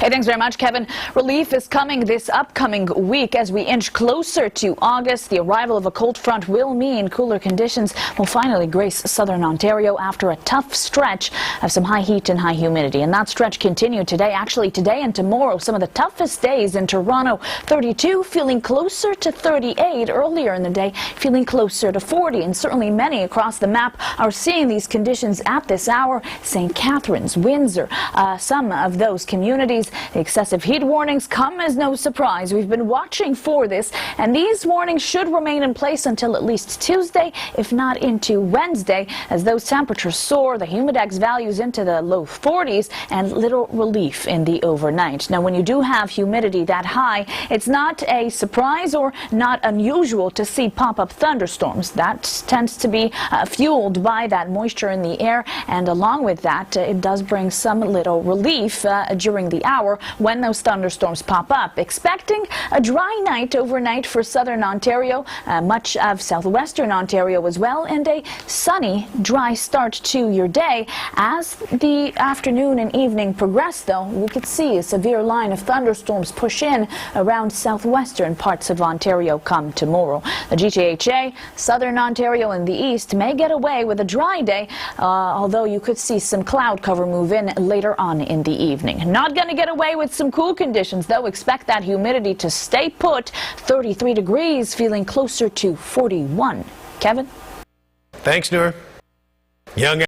Hey, thanks very much, Kevin. Relief is coming this upcoming week as we inch closer to August. The arrival of a cold front will mean cooler conditions will finally grace southern Ontario after a tough stretch of some high heat and high humidity. And that stretch continued today. Actually, today and tomorrow, some of the toughest days in Toronto. 32, feeling closer to 38. Earlier in the day, feeling closer to 40. And certainly many across the map are seeing these conditions at this hour. St. Catharines, Windsor, some of those communities. The excessive heat warnings come as no surprise. We've been watching for this, and these warnings should remain in place until at least Tuesday, if not into Wednesday, as those temperatures soar, the humidex values into the low 40s, and little relief in the overnight. Now, when you do have humidity that high, it's not a surprise or not unusual to see pop-up thunderstorms. That tends to be fueled by that moisture in the air, and along with that, it does bring some little relief during the hour when those thunderstorms pop up. Expecting a dry night overnight for southern Ontario, much of southwestern Ontario as well, and a sunny, dry start to your day. As the afternoon and evening progress, though, we could see a severe line of thunderstorms push in around southwestern parts of Ontario come tomorrow. The GTHA, southern Ontario and the east may get away with a dry day, although you could see some cloud cover move in later on in the evening. Not going to get away with some cool conditions, though. Expect that humidity to stay put. 33 degrees, feeling closer to 41. Kevin? Thanks, Noor. Young.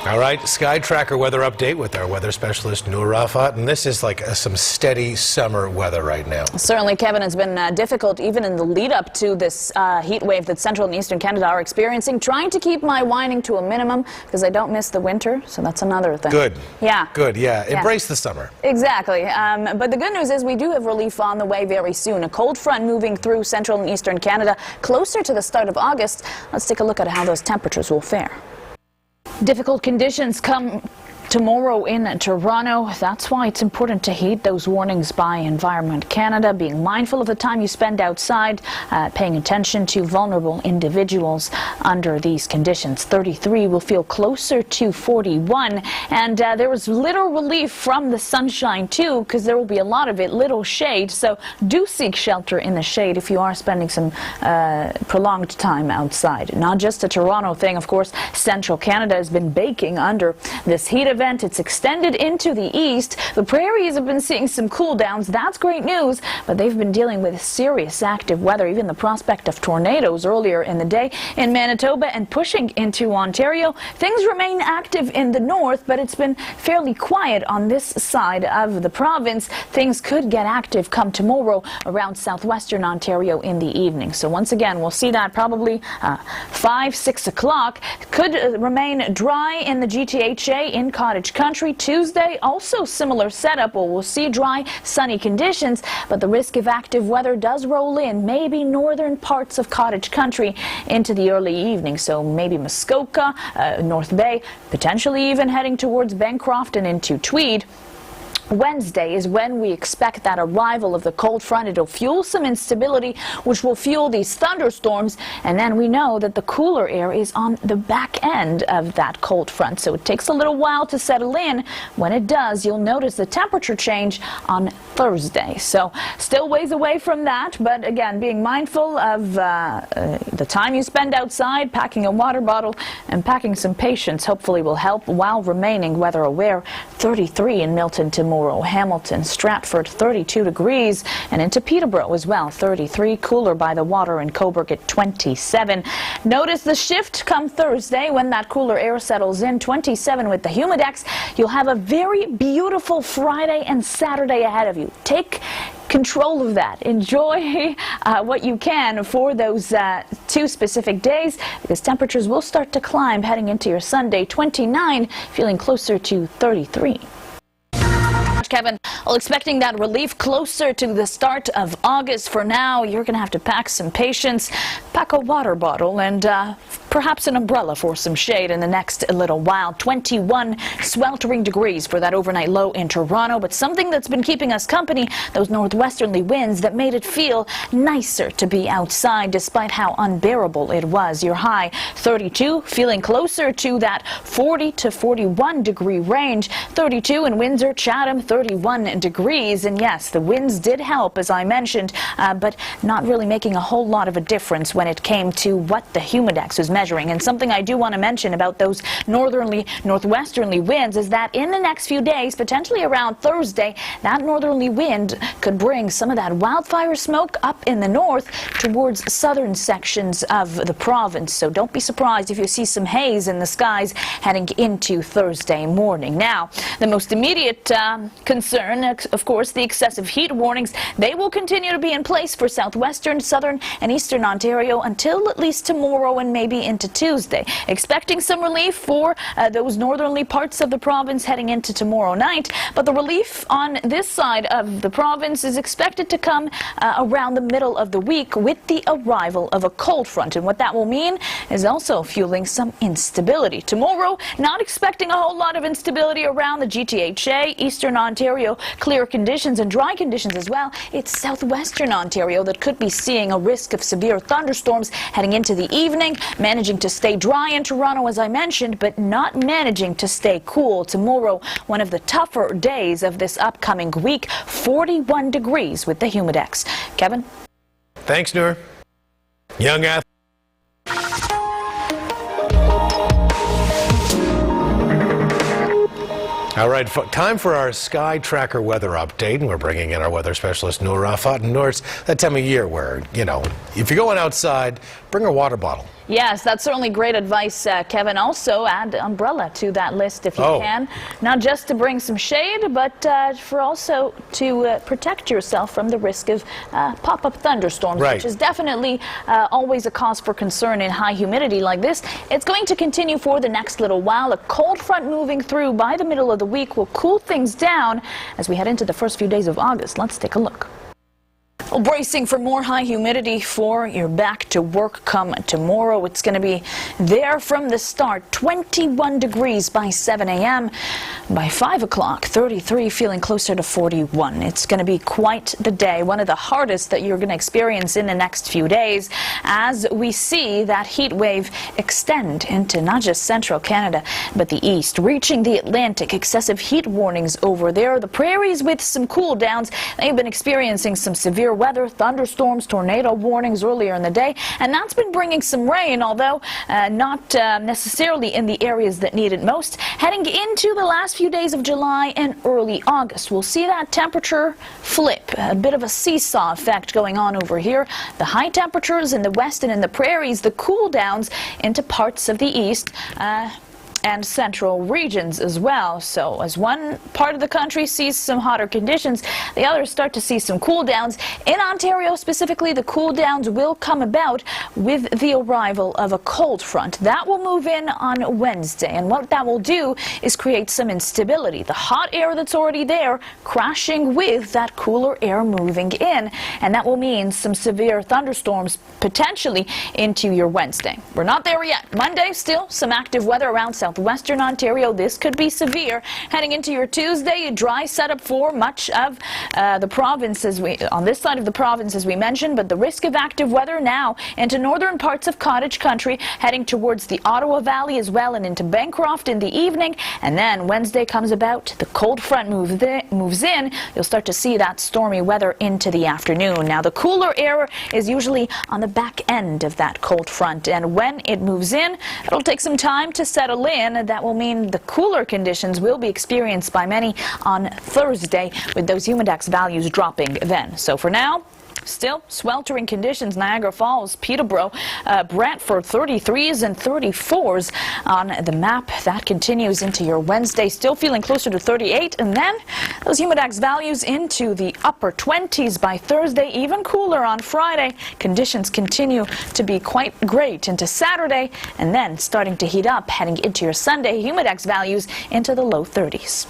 All right, Sky Tracker weather update with our weather specialist, Noor Rafat. And this is like some steady summer weather right now. Certainly, Kevin, it's been difficult even in the lead up to this heat wave that central and eastern Canada are experiencing. Trying to keep my whining to a minimum because I don't miss the winter. So that's another thing. Good. Yeah. Good, yeah. Embrace the summer. Exactly. But the good news is we do have relief on the way very soon. A cold front moving through central and eastern Canada closer to the start of August. Let's take a look at how those temperatures will fare. Difficult conditions come tomorrow in Toronto. That's why it's important to heed those warnings by Environment Canada, being mindful of the time you spend outside, paying attention to vulnerable individuals under these conditions. 33 will feel closer to 41, and there was little relief from the sunshine too, because there will be a lot of it, little shade, so do seek shelter in the shade if you are spending some prolonged time outside. Not just a Toronto thing, of course. Central Canada has been baking under this heat event. It's extended into the east. The prairies have been seeing some cool downs. That's great news, but they've been dealing with serious active weather, even the prospect of tornadoes earlier in the day in Manitoba and pushing into Ontario. Things remain active in the north, but it's been fairly quiet on this side of the province. Things could get active come tomorrow around southwestern Ontario in the evening. So once again, we'll see that probably 5, 6 o'clock. Could remain dry in the GTHA in Cottage Country. Tuesday, also similar setup. We'll see dry, sunny conditions, but the risk of active weather does roll in, maybe northern parts of Cottage Country into the early evening. So maybe Muskoka, North Bay, potentially even heading towards Bancroft and into Tweed. Wednesday is when we expect that arrival of the cold front. It'll fuel some instability, which will fuel these thunderstorms, and then we know that the cooler air is on the back end of that cold front, so it takes a little while to settle in. When it does, you'll notice the temperature change on Thursday. So still ways away from that, but again, being mindful of the time you spend outside, packing a water bottle and packing some patience hopefully will help while remaining weather aware. 33 in Milton tomorrow. Hamilton, Stratford, 32 degrees, and into Peterborough as well, 33. Cooler by the water in Cobourg at 27. Notice the shift come Thursday when that cooler air settles in. 27 with the humidex. You'll have a very beautiful Friday and Saturday ahead of you. Take control of that. Enjoy what you can for those 2 specific days, because temperatures will start to climb heading into your Sunday. 29, feeling closer to 33. Kevin, Well, expecting that relief closer to the start of August. For now, you're going to have to pack some patience, pack a water bottle, and perhaps an umbrella for some shade in the next little while. 21 sweltering degrees for that overnight low in Toronto, but something that's been keeping us company, those northwesterly winds that made it feel nicer to be outside despite how unbearable it was. Your high 32, feeling closer to that 40 to 41 degree range. 32 in Windsor, Chatham, 31 degrees. And yes, the winds did help, as I mentioned, but not really making a whole lot of a difference when it came to what the humidex was measuring. And something I do want to mention about those northwesterly winds is that in the next few days, potentially around Thursday, that northerly wind could bring some of that wildfire smoke up in the north towards southern sections of the province. So don't be surprised if you see some haze in the skies heading into Thursday morning. Now, the most immediate concern, of course, the excessive heat warnings. They will continue to be in place for southwestern, southern, and eastern Ontario until at least tomorrow and maybe into Tuesday. Expecting some relief for those northerly parts of the province heading into tomorrow night, but the relief on this side of the province is expected to come around the middle of the week with the arrival of a cold front, and what that will mean is also fueling some instability. Tomorrow, not expecting a whole lot of instability around the GTHA, eastern Ontario, clear conditions and dry conditions as well. It's southwestern Ontario that could be seeing a risk of severe thunderstorms heading into the evening, managing to stay dry in Toronto, as I mentioned, but not managing to stay cool. Tomorrow, one of the tougher days of this upcoming week, 41 degrees with the humidex. Kevin? Thanks, Noor. Young athlete. All right, time for our Sky Tracker weather update, and we're bringing in our weather specialist, Noor Rafat. And Noor, it's that time of year where, you know, if you're going outside, bring a water bottle. Yes, that's certainly great advice, Kevin. Also, add umbrella to that list if you can. Not just to bring some shade, but for also to protect yourself from the risk of pop-up thunderstorms, which is definitely always a cause for concern in high humidity like this. It's going to continue for the next little while. A cold front moving through by the middle of the week will cool things down as we head into the first few days of August. Let's take a look. Well, bracing for more high humidity for your back to work come tomorrow. It's going to be there from the start. 21 degrees by 7 a.m. By 5 o'clock, 33, feeling closer to 41. It's going to be quite the day, one of the hardest that you're going to experience in the next few days as we see that heat wave extend into not just central Canada, but the east, reaching the Atlantic. Excessive heat warnings over there. The prairies with some cool downs. They've been experiencing some severe weather, thunderstorms, tornado warnings earlier in the day, and that's been bringing some rain, although not necessarily in the areas that need it most. Heading into the last few days of July and early August, we'll see that temperature flip, a bit of a seesaw effect going on over here. The high temperatures in the west and in the prairies, the cool downs into parts of the east and central regions as well. So as one part of the country sees some hotter conditions, the others start to see some cool downs. In Ontario specifically, the cool downs will come about with the arrival of a cold front. That will move in on Wednesday, and what that will do is create some instability. The hot air that's already there crashing with that cooler air moving in, and that will mean some severe thunderstorms potentially into your Wednesday. We're not there yet. Monday, still some active weather around southwestern Ontario. This could be severe. Heading into your Tuesday, a dry setup for much of the province on this side of the province, as we mentioned, but the risk of active weather now into northern parts of Cottage Country, heading towards the Ottawa Valley as well and into Bancroft in the evening. And then Wednesday comes about, the cold front moves in. You'll start to see that stormy weather into the afternoon. Now, the cooler air is usually on the back end of that cold front, and when it moves in, it'll take some time to settle in. That will mean the cooler conditions will be experienced by many on Thursday, with those humidex values dropping then. So for now, still sweltering conditions. Niagara Falls, Peterborough, Brantford, 33s and 34s on the map. That continues into your Wednesday, still feeling closer to 38, and then those humidex values into the upper 20s by Thursday, even cooler on Friday. Conditions continue to be quite great into Saturday, and then starting to heat up heading into your Sunday. Humidex values into the low 30s.